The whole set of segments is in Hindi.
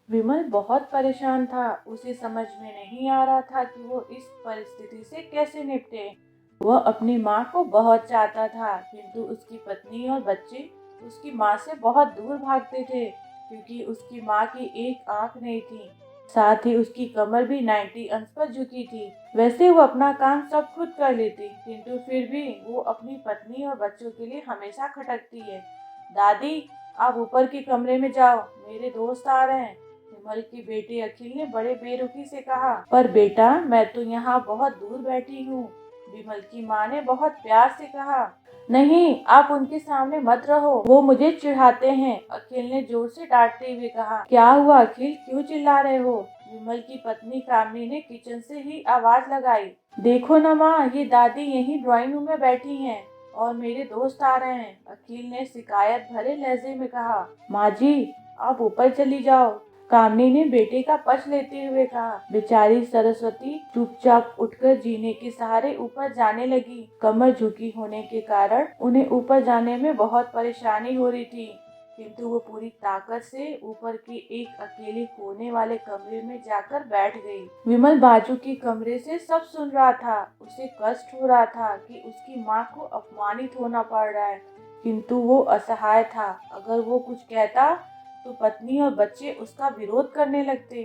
विमल बहुत परेशान था। उसे समझ में नहीं आ रहा था कि वो इस परिस्थिति से कैसे निपटे। वह अपनी माँ को बहुत चाहता था, किंतु उसकी पत्नी और बच्चे उसकी माँ से बहुत दूर भागते थे, क्योंकि उसकी माँ की एक आंख नहीं थी। साथ ही उसकी कमर भी 90 अंश पर झुकी थी। वैसे वो अपना काम सब खुद कर लेती, किंतु फिर भी वो अपनी पत्नी और बच्चों के लिए हमेशा खटकती है। दादी, आप ऊपर के कमरे में जाओ, मेरे दोस्त आ रहे हैं, विमल की बेटी अखिल ने बड़े बेरुखी से कहा। पर बेटा, मैं तो यहाँ बहुत दूर बैठी हूँ, विमल की माँ ने बहुत प्यार से कहा। नहीं, आप उनके सामने मत रहो, वो मुझे चिढ़ाते हैं, अखिल ने जोर से डांटते हुए कहा। क्या हुआ अखिल, क्यों चिल्ला रहे हो? विमल की पत्नी कामनी ने किचन से ही आवाज लगाई। देखो न माँ, ये दादी यहीं ड्राइंग रूम में बैठी हैं और मेरे दोस्त आ रहे हैं, अखिल ने शिकायत भरे लहजे में कहा। माँ जी, आप ऊपर चली जाओ, कामनी ने बेटे का पक्ष लेते हुए कहा। बेचारी सरस्वती चुपचाप उठकर जीने के सहारे ऊपर जाने लगी। कमर झुकी होने के कारण उन्हें ऊपर जाने में बहुत परेशानी हो रही थी, किंतु वो पूरी ताकत से ऊपर के एक अकेले कोने वाले कमरे में जाकर बैठ गई। विमल बाजू के कमरे से सब सुन रहा था। उसे कष्ट हो रहा था कि उसकी माँ को अपमानित होना पड़ रहा है, किंतु वो असहाय था। अगर वो कुछ कहता तो पत्नी और बच्चे उसका विरोध करने लगते।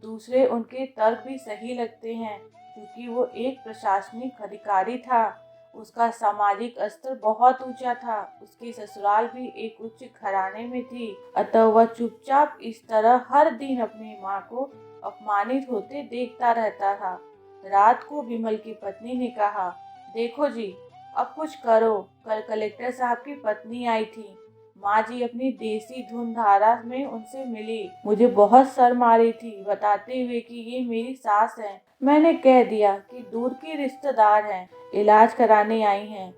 दूसरे उनके तर्क भी सही लगते हैं, क्योंकि वो एक प्रशासनिक अधिकारी था। उसका सामाजिक स्तर बहुत ऊंचा था। उसकी ससुराल भी एक उच्च घराने में थी, अतः वह चुपचाप इस तरह हर दिन अपनी माँ को अपमानित होते देखता रहता था। रात को विमल की पत्नी ने कहा, देखो जी, अब कुछ करो। कल कलेक्टर साहब की पत्नी आई थी। माँ जी अपनी देसी धुन धारा में उनसे मिली। मुझे बहुत शर्म आ रही थी, बताते हुए कि ये मेरी सास है। मैंने कह दिया कि दूर की रिश्तेदार हैं, इलाज कराने आई हैं।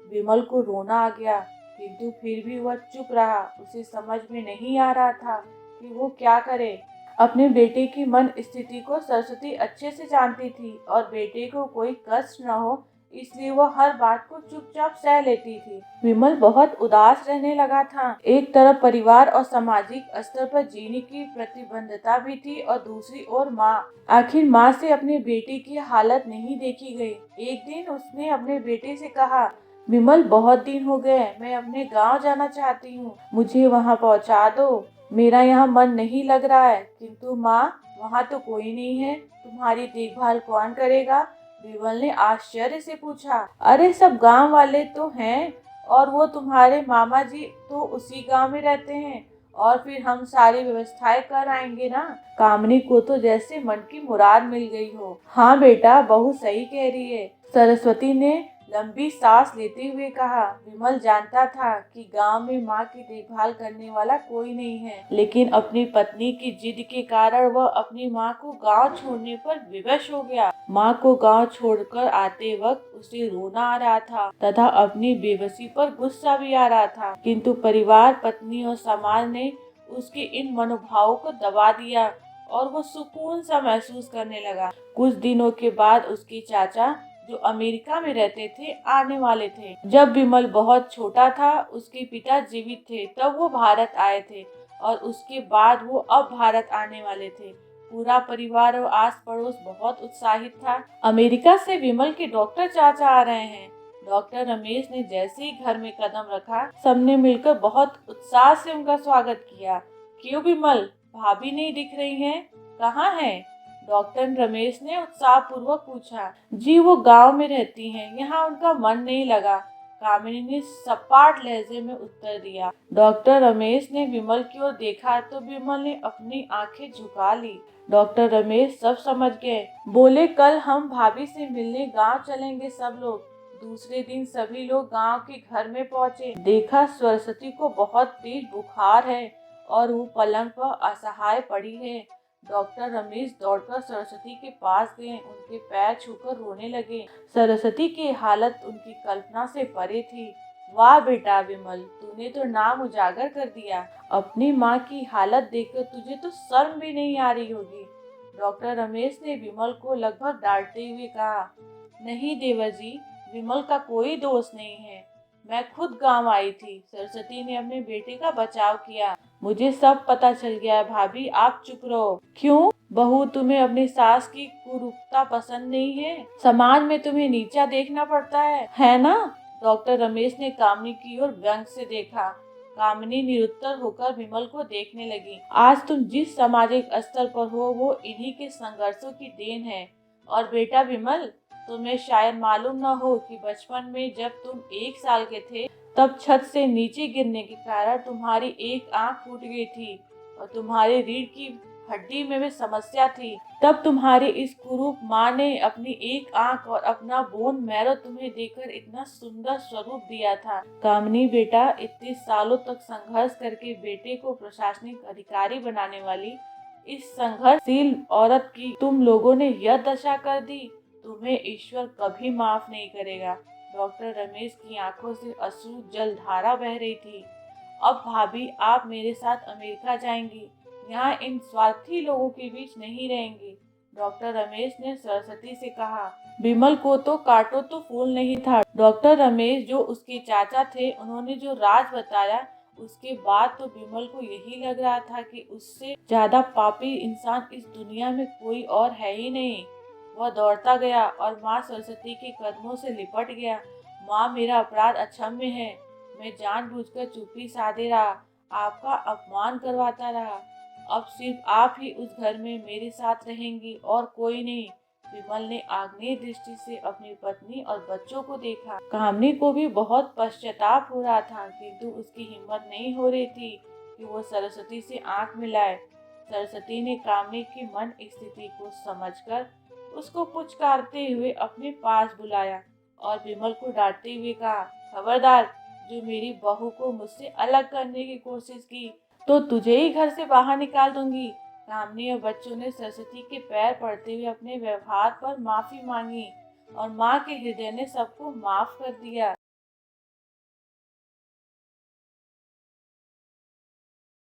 विमल को रोना आ गया, किंतु फिर भी वह चुप रहा। उसे समझ में नहीं आ रहा था कि वो क्या करे। अपने बेटे की मन स्थिति को सरस्वती अच्छे से जानती थी और बेटे को कोई कष्ट न हो, इसलिए वह हर बात को चुपचाप सह लेती थी। विमल बहुत उदास रहने लगा था। एक तरफ परिवार और सामाजिक स्तर पर जीने की प्रतिबद्धता भी थी और दूसरी ओर माँ। आखिर माँ से अपने बेटे की हालत नहीं देखी गई। एक दिन उसने अपने बेटे से कहा, विमल, बहुत दिन हो गए, मैं अपने गांव जाना चाहती हूँ, मुझे वहाँ पहुँचा दो। मेरा यहाँ मन नहीं लग रहा है। किंतु माँ, वहाँ तो कोई नहीं है, तुम्हारी देखभाल कौन करेगा? विमल ने आश्चर्य से पूछा। अरे, सब गांव वाले तो हैं, और वो तुम्हारे मामा जी तो उसी गांव में रहते हैं, और फिर हम सारी व्यवस्थाएं कर आएंगे ना। कामनी को तो जैसे मन की मुराद मिल गई हो। हाँ बेटा, बहू सही कह रही है, सरस्वती ने लंबी सांस लेते हुए कहा। विमल जानता था कि गांव में माँ की देखभाल करने वाला कोई नहीं है, लेकिन अपनी पत्नी की जिद के कारण वह अपनी माँ को गांव छोड़ने पर विवश हो गया। माँ को गांव छोड़कर आते वक्त उसे रोना आ रहा था तथा अपनी बेबसी पर गुस्सा भी आ रहा था, किंतु परिवार, पत्नी और समाज ने उसके इन मनोभावों को दबा दिया और वो सुकून सा महसूस करने लगा। कुछ दिनों के बाद उसके चाचा, जो अमेरिका में रहते थे, आने वाले थे। जब विमल बहुत छोटा था, उसके पिता जीवित थे, तब वो भारत आए थे और उसके बाद वो अब भारत आने वाले थे। पूरा परिवार और आस पड़ोस बहुत उत्साहित था। अमेरिका से विमल के डॉक्टर चाचा आ रहे हैं। डॉक्टर रमेश ने जैसे ही घर में कदम रखा, सबने मिलकर बहुत उत्साह से उनका स्वागत किया। क्यों विमल, भाभी नहीं दिख रही हैं? कहाँ हैं? डॉक्टर रमेश ने उत्साहपूर्वक पूछा। जी, वो गांव में रहती हैं, यहाँ उनका मन नहीं लगा, कामिनी ने सपाट लहजे में उत्तर दिया। डॉक्टर रमेश ने विमल की ओर देखा तो विमल ने अपनी आंखें झुका ली। डॉक्टर रमेश सब समझ गए। बोले, कल हम भाभी से मिलने गांव चलेंगे सब लोग। दूसरे दिन सभी लोग गांव के घर में पहुंचे। देखा सरस्वती को बहुत तेज बुखार है और वो पलंग पर असहाय पड़ी है। डॉक्टर रमेश दौड़कर सरस्वती के पास गए, उनके पैर छूकर रोने लगे। सरस्वती की हालत उनकी कल्पना से परे थी। वाह बेटा विमल, तूने तो नाम उजागर कर दिया। अपनी माँ की हालत देखकर तुझे तो शर्म भी नहीं आ रही होगी। डॉक्टर रमेश ने विमल को लगभग डांटते हुए कहा। नहीं देवर जी, विमल का कोई दोष नहीं है, मैं खुद गांव आई थी। सरस्वती ने अपने बेटे का बचाव किया। मुझे सब पता चल गया है भाभी, आप चुप रहो। क्यों बहू, तुम्हें अपनी सास की कुरूपता पसंद नहीं है? समाज में तुम्हें नीचा देखना पड़ता है ना? डॉक्टर रमेश ने कामिनी की ओर व्यंग से देखा। कामिनी निरुत्तर होकर विमल को देखने लगी। आज तुम जिस सामाजिक स्तर पर हो वो इन्हीं के संघर्षों की देन है। और बेटा विमल, तुम्हें शायद मालूम न हो कि बचपन में जब तुम 1 साल के थे तब छत से नीचे गिरने के कारण तुम्हारी एक आंख फूट गई थी और तुम्हारी रीढ़ की हड्डी में भी समस्या थी। तब तुम्हारी इस कुरूप माँ ने अपनी एक आंख और अपना बोन मैरो तुम्हें देकर इतना सुंदर स्वरूप दिया था। कामिनी बेटा, इतने सालों तक संघर्ष करके बेटे को प्रशासनिक अधिकारी बनाने वाली इस संघर्षशील औरत की तुम लोगों ने यह दशा कर दी। तुम्हें ईश्वर कभी माफ नहीं करेगा। डॉक्टर रमेश की आंखों से अश्रु जलधारा बह रही थी। अब भाभी, आप मेरे साथ अमेरिका जाएंगी, यहाँ इन स्वार्थी लोगों के बीच नहीं रहेंगी। डॉक्टर रमेश ने सरस्वती से कहा। विमल को तो काटो तो फूल नहीं था। डॉक्टर रमेश जो उसके चाचा थे, उन्होंने जो राज बताया उसके बाद तो विमल को यही लग रहा था कि उससे ज्यादा पापी इंसान इस दुनिया में कोई और है ही नहीं। वह दौड़ता गया और माँ सरस्वती के कदमों से लिपट गया। माँ, मेरा अपराध अक्षम्य है। मैं जानबूझकर चुप्पी साधे रहा, आपका अपमान करवाता रहा। अब सिर्फ आप ही उस घर में मेरे साथ रहेंगी और कोई नहीं। विमल ने आग्नेय दृष्टि से अपनी पत्नी और बच्चों को देखा। कामिनी को भी बहुत पश्चाताप हो रहा था, किंतु उसकी हिम्मत नहीं हो रही थी कि वो सरस्वती से आंख मिलाए। सरस्वती ने कामिनी की मन स्थिति को समझकर उसको पुचकारते हुए अपने पास बुलाया और विमल को डांटते हुए कहा, खबरदार, जो मेरी बहू को मुझसे अलग करने की कोशिश की तो तुझे ही घर से बाहर निकाल दूंगी। कामिनी और बच्चों ने सरस्वती के पैर पड़ते हुए अपने व्यवहार पर माफी मांगी और माँ के हृदय ने सबको माफ कर दिया।